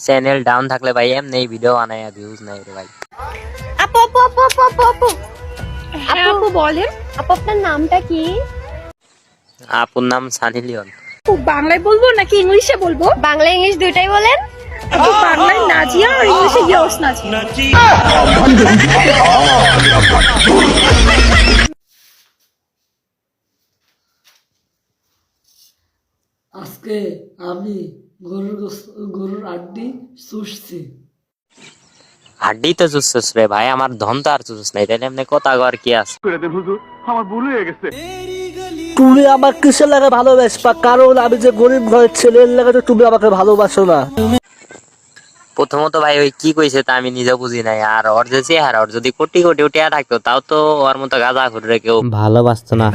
Channel down থাকলে ভাই এমনি ভিডিও বানায় ভিউজ নাই রে ভাই। আপু আপু আপু আপু আপু আপু আপু বলেন, আপু আপনার নামটা কি? আপুর নাম সানি লিওন। বাংলায় বলবো নাকি ইংলিশে বলবো? বাংলা ইংলিশ দুইটাই বলেন। আপু বাংলায় নাজিয়া আর ইংলিশে গিয়াস নাজিয়া। আজকে আমি গরুর আড্ডি চুষছি। হাড্ডি তো চুষছিস রে ভাই, আমার ধন তো আর চুষছিস নাই, তাইলে এমনি কথা কর কি আছে? তুমি আমার কিসের লাগে ভালোবাসবা? কারণ আমি যে গরিব ঘরের ছেলের লাগে তো তুমি আমাকে ভালোবাসো না। প্রথমত ভাই ওই কি কইছে তা আমি নিজে বুঝি নাই। আর ওর যে চেহারা, ওর যদি কোটি কোটি টাকা থাকতো তাও তো ওর মতো গাঁজা ঘুরে কেউ ভালোবাসতো না।